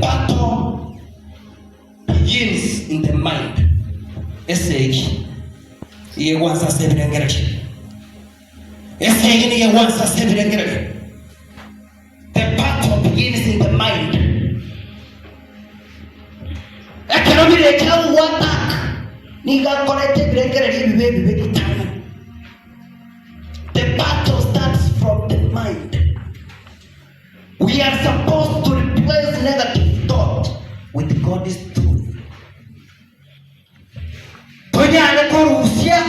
battle begins in the mind. Eseki iye kwanza sebirengereje. Eseki niye kwanza sebirengereje. The battle begins in the mind. Ekenomire kau watak niga kolete birengereje bibe kitana. The battle starts from the mind. We are supposed to replace negative thought with God's truth. Tonyale korusia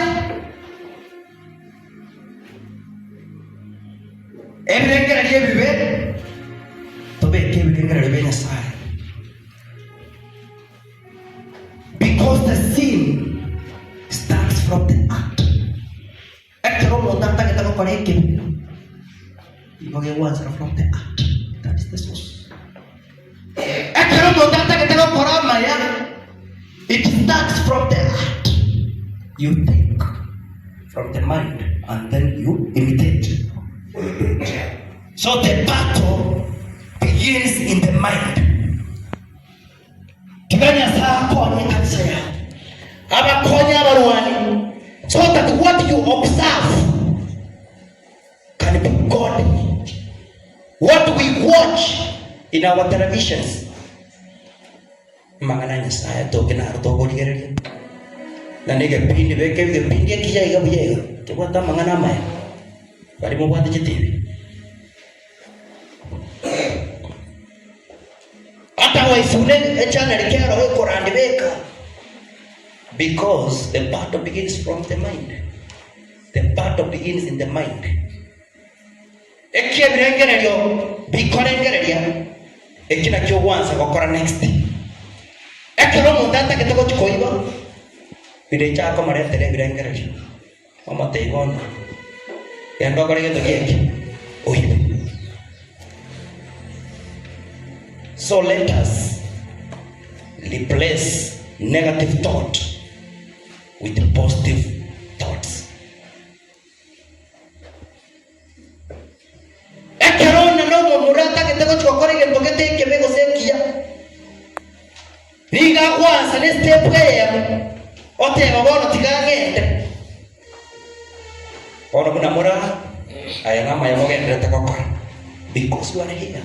ebrengera die bibe tobe ke bibrengera bibe na sai. Because the sin starts from the act. Ekero mo tanta que tengo con eke. Ibo ke once from the act. That is the source. Ekero mo tanta que tengo con amaya. It starts from the heart. You think from the mind and then you imitate. So the battle begins in the mind. Kiganya saa konye kansaya. Aba konye abaruani. So that what you observe can be God. What we watch in our televisions. Mangana saya token arto goligeria. Na nige pindi beke bige pindi kija iga bujega. Tebota mangana mai. Bari mo bwate TV. Ata wa isune channel kero e Quran beka. Because the battle begins from the mind. The battle begins in the mind. Ekia birengererio bikorengereria. Ekina kyo once gokora next. Ekero mundata que tengo chikoiba. Bide chako mare tele birengererio. Mama te igon. Yando kore geto yeki. Oyi. So let us replace negative thought with positive thoughts. Ekerona no murata que tengo chokore que tokete que mego sekia. Niga kwanza ne step prayer. Ote babono tigangende. Ono kuna mura aya ngama ya mogende takokora. Because you are here.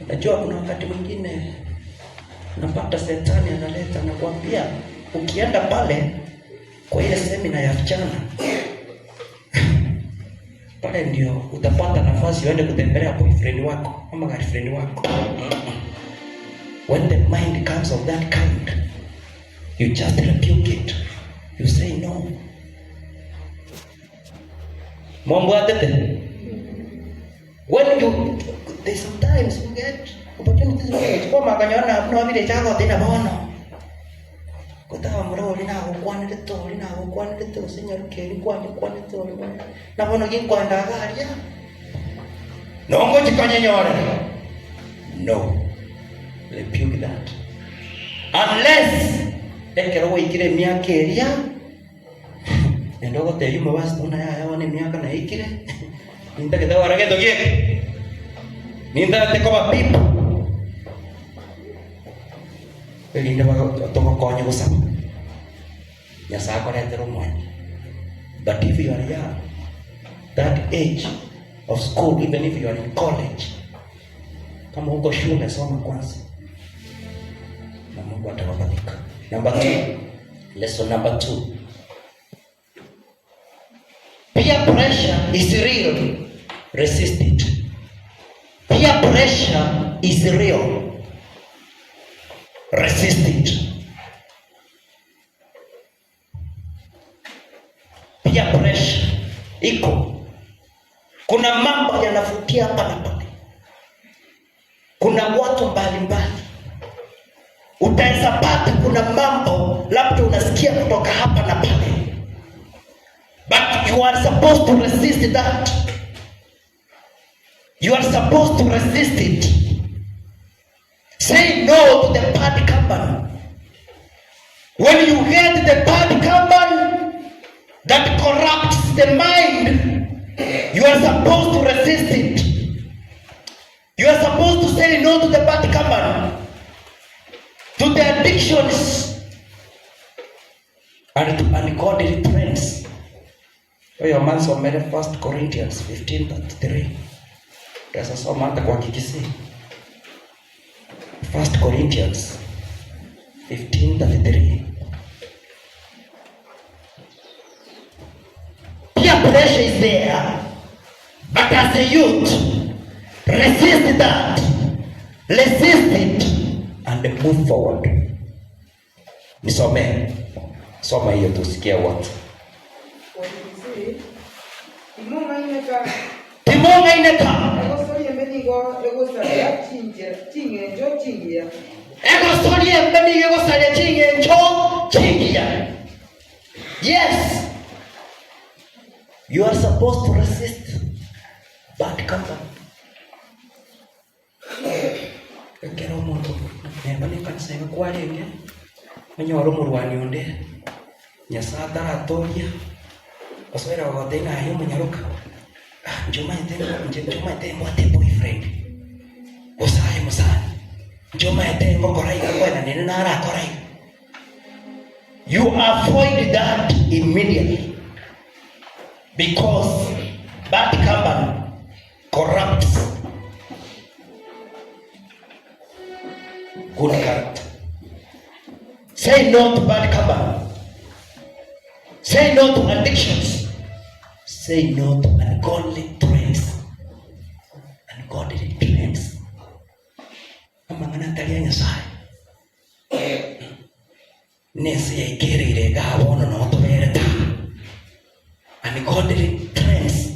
Najua kuna wakati mwingine napata shetani analeta na kuambia ukienda pale kwa ile semina ya vijana pale ndio utapata nafasi uende kutembelea boyfriend wako ama girlfriend wako. When the mind comes of that kind, you just rebuke it. You say no. Mombo atete. When you they sometimes you get opportunities to come akanyona no vile chako tena bono. Kutawa mro lina ukwanile to señor keri kwani to na bono kin kwanda garia. No ngo chikanye nyore. No. Rebuke that. Unless ekero wikire miaka eria ndogo te yuma basi una ya wane miaka na ikire. Ninta que te va a regueto quiere. Ninta te coma pipa. Pero ninta va a tomar coño cosa. Ya sabe cuál es el romano. But if you are young, that age of school, even if you are in college, kama uko shule soma kwanza. Na Mungu atawabariki. Number 2. Lesson number 2. Peer pressure is real. Resist it. Peer pressure is real. Resist it. Peer pressure iko. Kuna mambo yanavutia hapa na pale. Kuna watu mbalimbali. Utaweza pata kuna mambo labda unasikia kutoka hapa na pale. But you are supposed to resist that. You are supposed to resist it. Say no to the bad company. When you get the bad company that corrupts the mind, you are supposed to resist it. You are supposed to say Say no to the bad company, to the addictions, and to ungodly friends. Huyo manzo somele 1 Corinthians 15:33. Sasa soma hata kwa Kikisi. 1 Corinthians 15:33. Peer pressure is there, but as a youth, resist that, resist it, and move forward. Nisome, soma hiyo tusikie what. Timonga ineka. Ego story mbenigo salia chingia. Yes. You are supposed to resist bad company. Kero moto. Nebani kanisa kwa lenge. Manyoro murwani onde. Nyasata atoria. Oswera wotena ayo munyaruka. Njoma itengo ate boyfriend. Osaye musani. Njoma itengo korai kwa nene nara korai. You avoid that immediately. Because bad company corrupts good character. Say no to bad company. Say no to addictions. Say no to ungodly trends. Ungodly trends. Amangana talia Nyasaye. Nesi ya ikirire gawono no tomereta. Ungodly trends.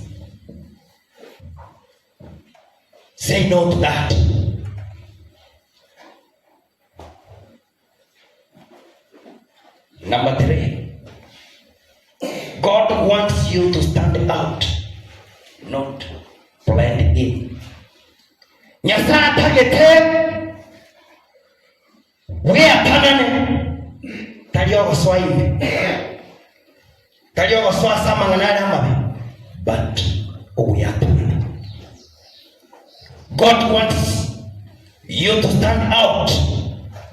Say no to that. Number 3. God wants you to stand out, not blend in. Nyasa tagete we apanane talio swahili talio swasa mangana mabe but we apanane. God wants you to stand out,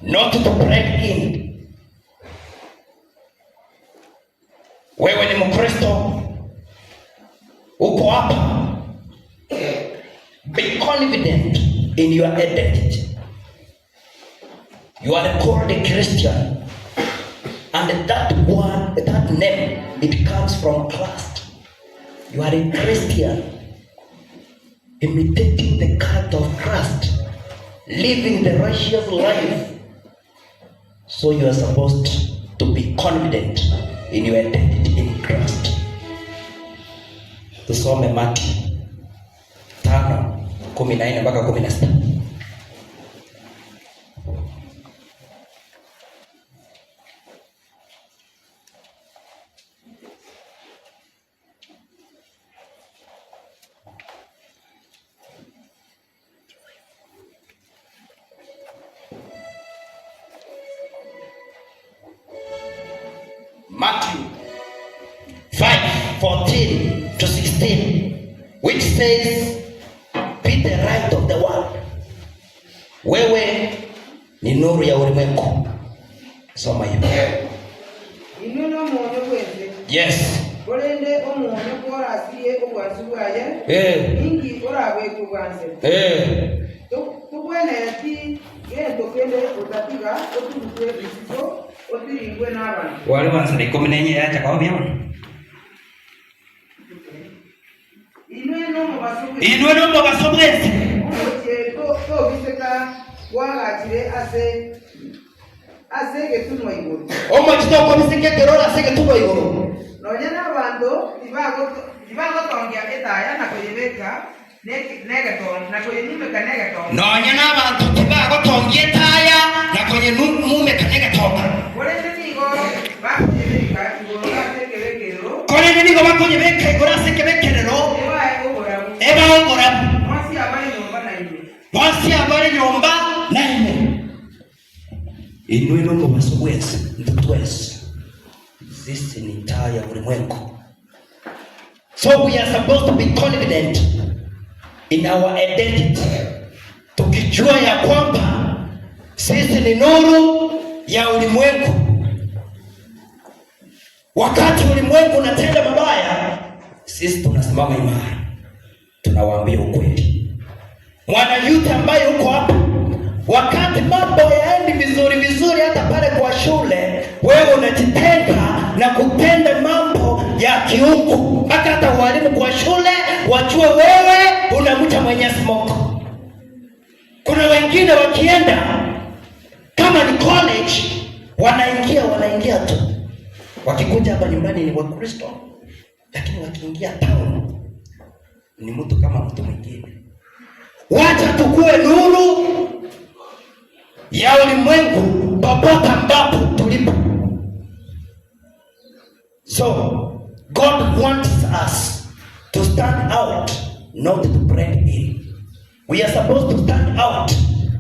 not to blend in. Wewe ni Mkristo uko hapa, be confident in your identity. You are called a Christian, and that word, that name, it comes from Christ. You are a Christian, imitating the character of Christ, living the righteous life. So you are supposed to be confident in your identity in Christ. Tusome Matthew 5:14 mpaka 16. Matthew 5:14 to 16, which says, be the light of the world. Wewe ni nuru ya ulimwengu. Soma hiyo. Yes. Wale wansari komenenye yacha kwa byama. Inwe no basobwese. Ko biseka wagachire ase getuno iguru. Omo kitoko biseke kerora ase getuno iguru. Nonya nabantu dibago tongya etaya na kuyebeka negaton na kuyenyumeka negaton. Nonya nabantu dibago tongya etaya na kuyenyumeka negaton. Kone nini goba konye beka igora se kebekerero eba ogora wasi abari nyomba naime inwe no mu basubwese ndutwese this ni taya ulimwengu. So we are supposed to be confident in our identity, jua ya kwamba sisi ni nuru ya ulimwengu. Wakati ulimwengu unatenda mabaya, sisi tunasimama imara, tunawaambia ukweli. Mwana yote ambaye uko hapa, wakati mambo yaendi vizuri hata pale kwa shule, wewe unajitenga na kutenda mambo ya kiungu. Hata walimu kwa shule wajue wewe unamcha Mwenyezi Mungu. Kuna wengine wakienda kama ni college, wanaingia tu. Wakikuja hapa nyumbani ni Wakristo, lakini wakiingia town ni mtu kama mtu mwingine. Wacha tukue nuru ya ulimwengu popote ambapo tulipo. So God wants us to stand out, not to blend in. We are supposed to stand out,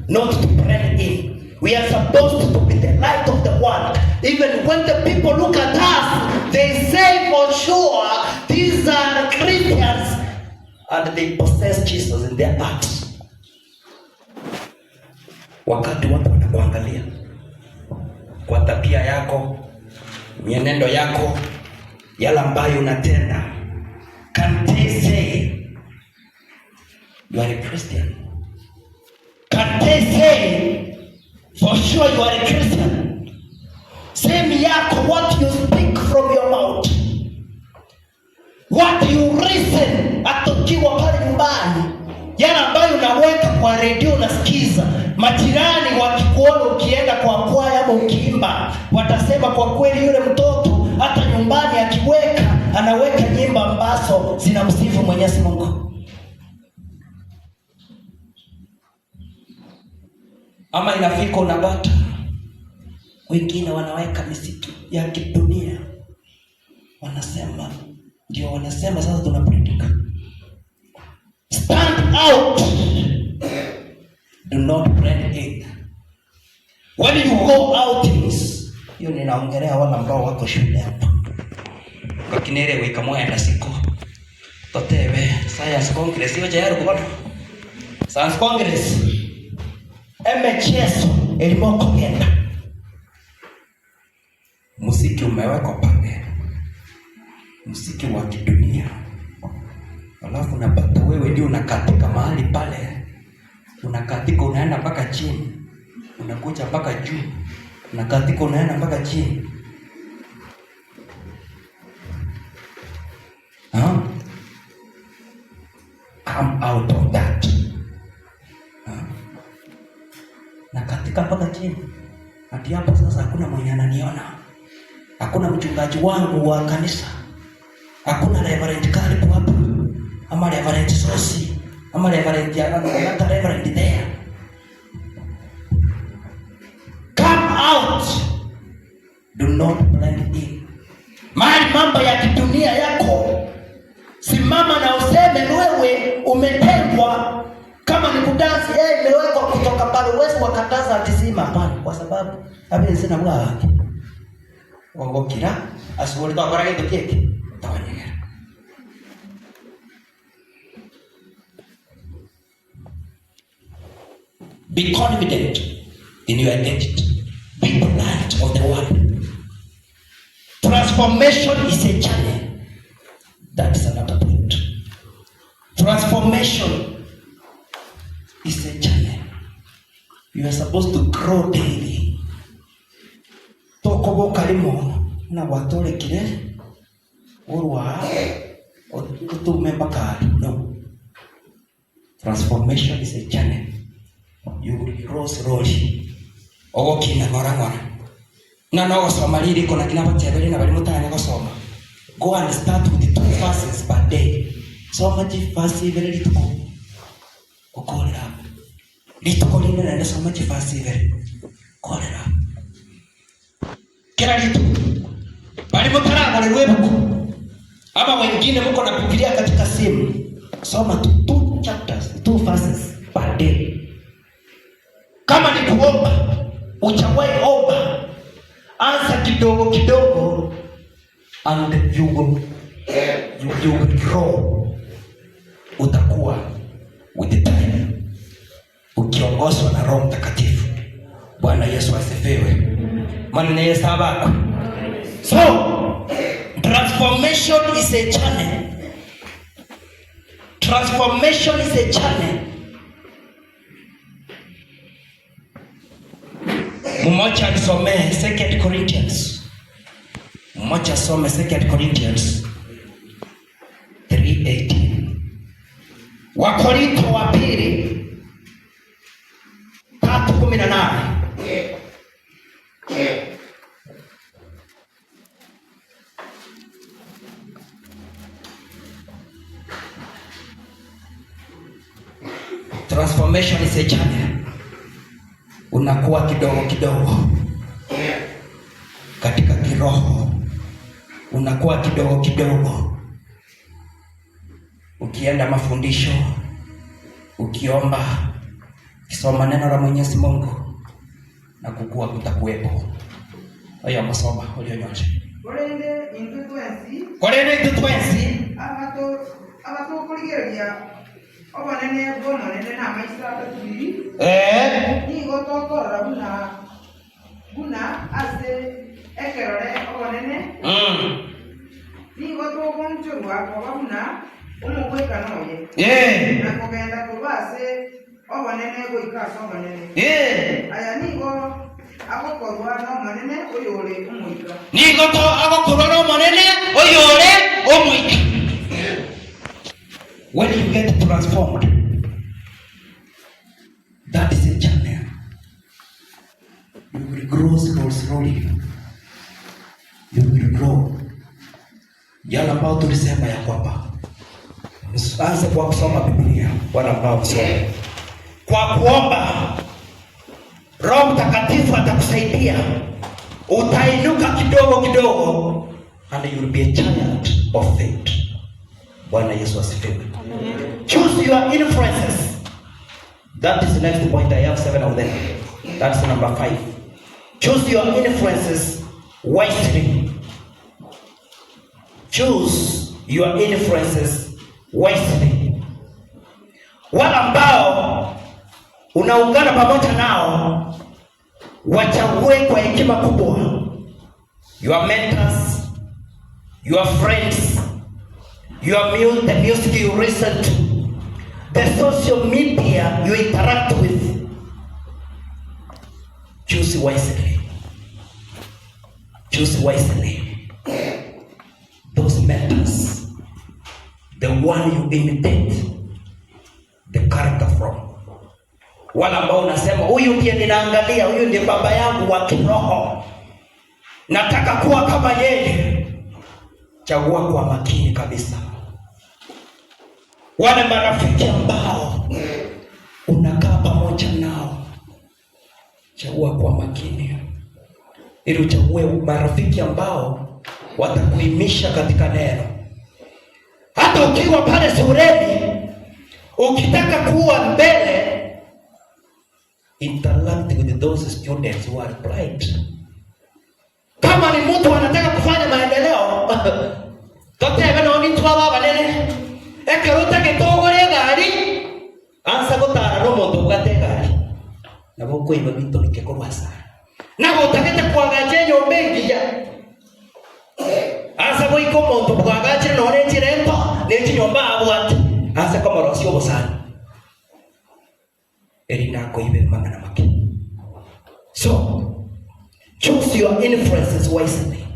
not to blend in. We are supposed to be the light of the world. Even when the people look at us, they say for sure these are Christians, and they possess Jesus in their hearts. Wakati watu wanakuangalia kwa tabia yako, mienendo yako, yale ambayo unatenda, can they say you are a Christian? Can they say for sure you are a Christian? Semi yako, what you speak from your mouth, what you listen atokiwa pale nyumbani, yale ambayo unaweka kwa redio unasikiza, majirani wakikuona ukienda kwa kwaya ama ukiimba, watasema kwa kweli yule mtoto hata nyumbani akiweka, anaweka nyimbo ambazo zinamsifu Mwenyezi Mungu. Ama inafika unapata wengine wanaweka misitu ya kidunia, wanasema sasa tunapredika. Stand out, do not blend in. When you go outings, hiyo ninaongelea wale ambao wako shule hapa. Kwa kinere wika moya na siku totewe science congress hiyo jayari kubona science congress MHS elimoko kenda. Muziki umewekwa pale, muziki wa kidunia. Alafu unapata wewe ndio unakatika mahali pale, unakatika unaenda mpaka chini, unakuja mpaka juu, unakatika unaenda mpaka chini. Come out of that. Nakatika mpaka chini. Hadi hapo sasa hakuna mwenye ananiona. Hakuna mchungaji wangu wa kanisa. Hakuna reverend karibu hapa. Ama reverend Sosi. Ama reverend hata reverend there. Come out. Do not blend in. Mali mambo ya kidunia yako, simama na useme wewe umetengwa. Kama ni kudansi, imewekwa kutoka pale, uwezi wakataza atizima hapana, kwa sababu abe sina bwana wango kila asubiri kwa bara yetu keke tawanyera. Be confident in your identity. Be the light of the world. Transformation is a journey. That is another point. Transformation is a journey. You are supposed to grow daily. Tokobo kalimo na watole kile urwa utume bakari. No. Transformation is a journey. You will grow slowly. Ogo kina ngora. Na no soma lili kona kina batebele na bali mutanya gusoma. Go and start with the 2 verses per day. Soma verse very little. Call it up. Little call in and so much verse very. Call it up. Kila kitu. Bali mutara wale webuku. Ama wengine mko napigilia katika simu. Soma 2 chapters, 2 verses per day. Kama ni kuomba, uchawahi omba. Anza kidogo kidogo, and you will grow. Utakuwa with the time. ukiongozwa na Roho Mtakatifu. Bwana Yesu asifiwe. Maana yeye sababu. So, transformation is a journey. Transformation is a journey. Mmoja nisomee 2 Corinthians. Mmoja some 2 Corinthians 3:18. Wakorintho wa pili 3:18. Transformation is a journey. Unakuwa kidogo kidogo katika kiroho, unakuwa kidogo kidogo ukienda mafundisho, ukiomba, ukisoma neno la Mwenyezi Mungu, na kukua kutakuwepo. Hayo masoma ulionyosha. Korende into 20 abato kuligeria obanene bono nene na maisha tatubiri ni gotokora buna ase ekerore obanene ni gotokonchurwa kwa buna umugweka noye na kogenda kubase obanene goikaso obanene aya nigo agokorwa no manene oyore umuika nigo to agokorwa no manene oyore umuika. When you get transformed, that is a journey. You will grow slowly. You will grow. Yale ambao tulisema ya kwamba usianze kwa kusoma Biblia, wala ambao usome kwa kuomba. Roho Mtakatifu atakusaidia, utainuka kidogo kidogo, and you will be a giant of faith. Bwana Yesu asifiwe. Choose your influences. That is the next point. I have 7 of them. That's number 5. Choose your influences wisely. Choose your influences wisely. Wale ambao unaungana pamoja nao wachague kwa hekima kubwa. Your mentors, your friends, the music you listen to, the social media you interact with. Choose wisely. Choose wisely. Those mentors, the one you imitate the character from. Wala ambao unasema huyu ndiye ninaangalia, huyu ndiye baba yangu wa kiroho, nataka kuwa kama yeye. Chagua kwa makini kabisa. Wale marafiki ambao unakaa pamoja nao, chagua kwa makini, ili uchague marafiki ambao watakuimisha katika neno. Hata ukiwa pale shuleni, ukitaka kuwa mbele, interact with those students who are bright. Kama ni mtu anataka kufanya maendeleo, totebe no ni twaba banene. Ekeruta kitogore gari, ansa gutara no muntu bwate gari. Nabo kwiba bintu bikekorwa sana. Nabo takete kwagaje nyombe ngiya. Ansa boiko muntu bwagaje no ne chirempo, ne chinyomba abwate. Ansa kama rosio bosana. Erina koibe mangana make. So, choose your influences wisely.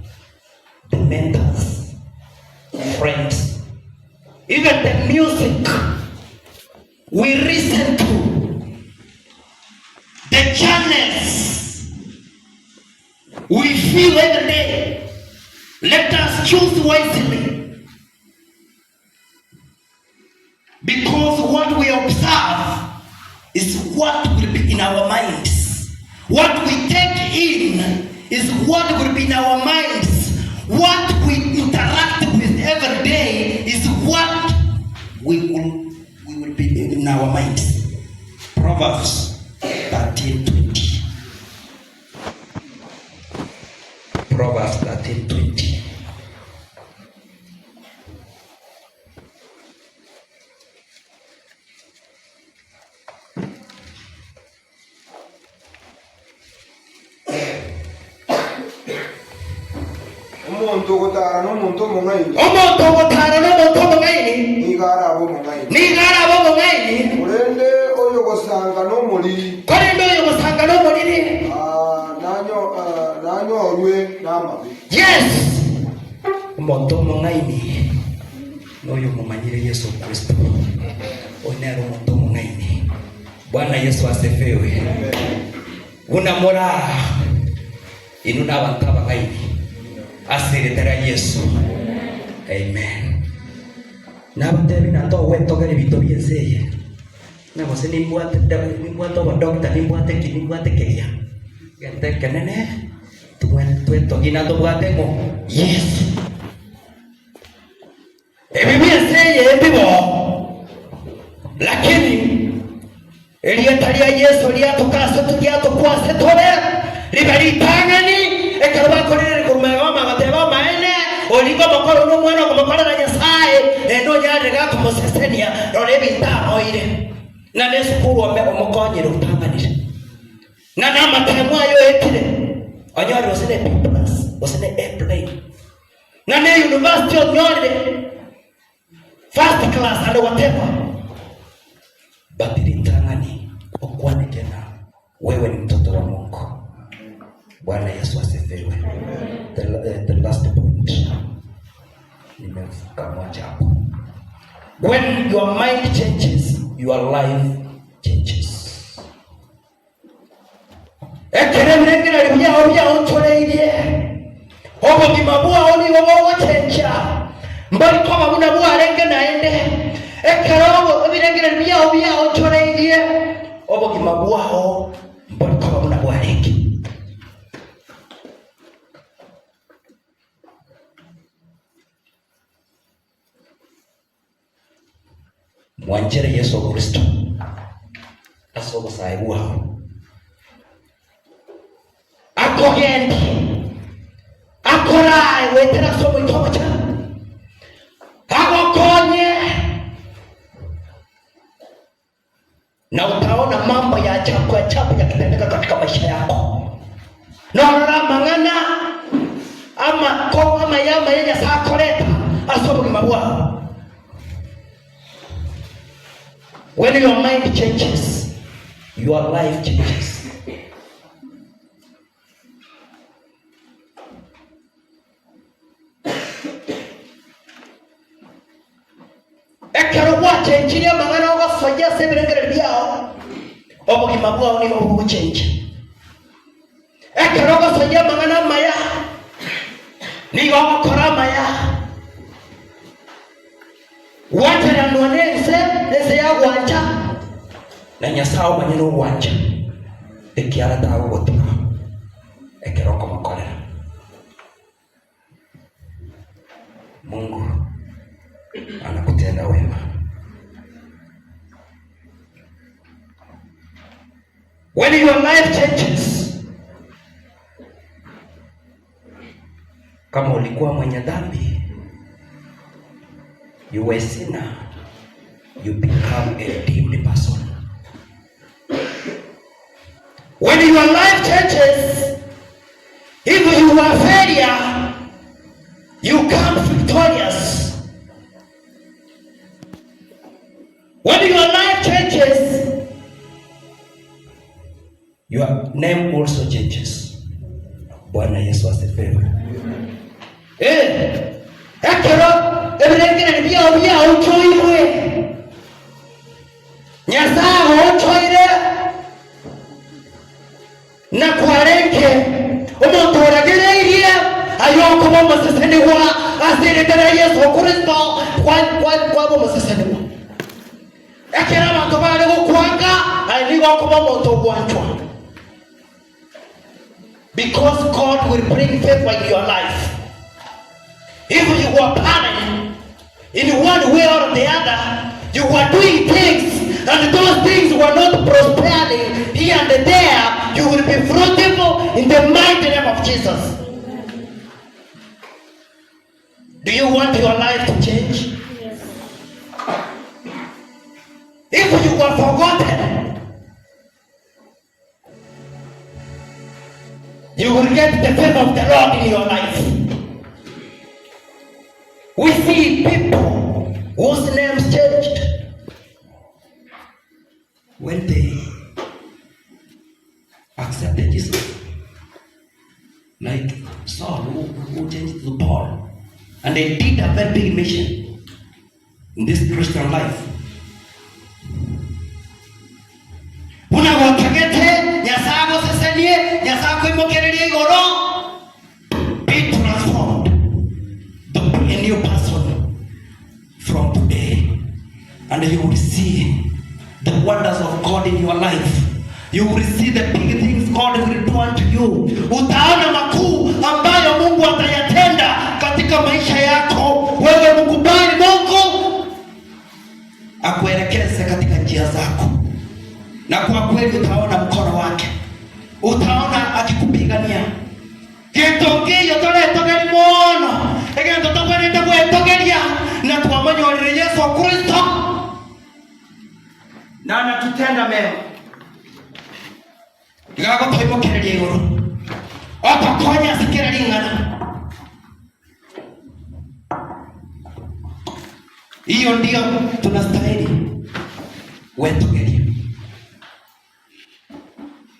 The mentors, friends, even the music we listen to, the channels we feel every day. Let us choose wisely, because what we observe is what will be in our minds. What we take in is what will be in our minds. What we interact with every day is what we will be in our minds. Proverbs 13:20. Proverbs 13:20. Omuntu ogotara n'omuntu omungaini. Omuntu ogotara n'omuntu omungaini. Nigara abo omungaini. Olende oyo gosanga n'omuliri. Kolende oyo gosanga n'omuliri. Nanyorwe n'amabi. Yes. Omuntu omungaini. N'oyo mumanyire Yesu Kristo. Onero omuntu omungaini. Bwana Yesu asifiwe. Unamora inuna abantu abagaini asiretera Yesu. Amen. Nabatebi nato wetogere bito byeseye. Nabo se nimbuate ba doctor nimbuate keya. Gente kenene tueto ginato bwate mo. Yes. Byeseye bibo. Lakini Eliataria Yesu liatokasa tukiatokwase tole libaritangani ekarba korere kurumema magateba maene oligo makoro no mwana ko makoro na Nyasaye eno yare ga ko sesenia no lebita oire na nesukuru omukonye rutanganire na nama temwa yo etire anyari osene B+ osene A+, na ne university onyore first class and whatever. Batiritangani okwane tena wewe ni mtoto wa Mungu. Bwana Yesu asifiwe. The last point. Nimefika moja hapo. When your mind changes, your life changes. Ekeremrekera libya oncholeire. Obo kimabua oni wowo chencha. Mbali kwa mabuna bua renge naende. Ekero ebirengere bya oncholeire. Obo kimabua ho mbali kwa mabuna bua renge. Mwanjere Yesu Kristo asobo saiwa akogendi akorai wetera sobo itocha agokonye na utaona mambo ya ajabu yakitendeka katika maisha yako. Naona mangana ama kwa ama yama yenye sakoleta asobo kimabua. When your mind changes, your life changes. Ekero wachenjire mangana ogasoja sebirengere byao obugima bwao ni obuchenje. Ekero ogasoja mangana maya ni ogokora maya watera nonense nese ya wanja na Nyasaye manyeno wanja ekiara dawo gotima ekero koma kolera Mungu anakutenda wema. When your life changes, kama ulikuwa mwenye dhambi, you were a sinner, you become a redeemed person. When your life changes, if you are a failure, you come victorious. When your life changes, your name also changes. Bwana Yesu asifiwe. Ekero ebirengere bya uchoire Nyasaye uchoire na kwareke omuntu oragereirie ayoko bomuseseniwa asiretera Yesu Kristo kwa bomuseseniwa. Ekero abantu bali gukwanga aligo kuba omuntu ogwanchwa, because God will bring favor in your life. If you were planning in one way or the other, you were doing things and those things were not prospering here and there, you will be fruitful in the mighty name of Jesus. Do you want your life to change? Yes. If you were forgotten, you will get the favor of the Lord in your life. see people whose names changed when they accepted Jesus. Like Saul, who changed to Paul. And they did a very big mission in this Christian life. Be transformed to be a new person from today, and you will see the wonders of God in your life. You will see the big things God will do unto you. Utaona makuu ambayo Mungu atayatenda katika maisha yako. Wewe mkubali Mungu akuelekeze katika njia zako, na kwa kweli utaona mkono wake, utaona akikupigania. Gitongio toretogeri mono egento tokwerenda gwetogeria na twamanya uri Yesu Kristo na anatutenda mema. Igago toimokereria iguru otokonya sikira ringana. Hiyo ndio tunastahili wetogeria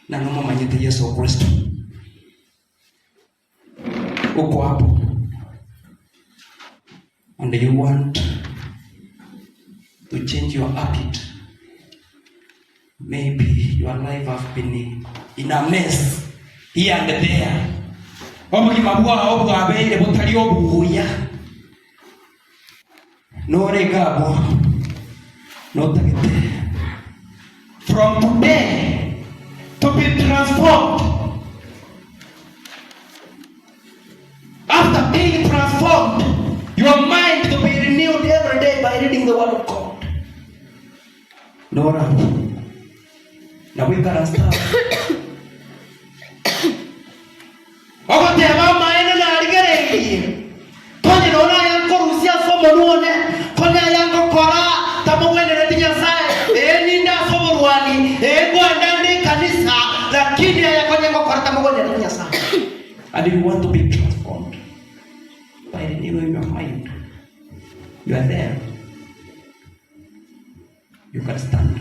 na nomo manyete Yesu Kristo. Uko hapo and you want to change your habit. Maybe your life has been in a mess here and there. Obugimabwa obwabeire butali obuya. No regabo. No tagete. From today to be transformed. After being transformed, your mind to be renewed every day by reading the Word of God. Lord, now we gotta start. Ogote mama ena na aligereki. Tony nona yanko rusia somo nuone. Tony yanko kora tamu wene retinya sae. Ninda somo ruani. Gwanda kanisa. Lakini yanko yanko kora tamu wene retinya sae. And if you want to be transformed by renewing your mind, you are there. You can stand.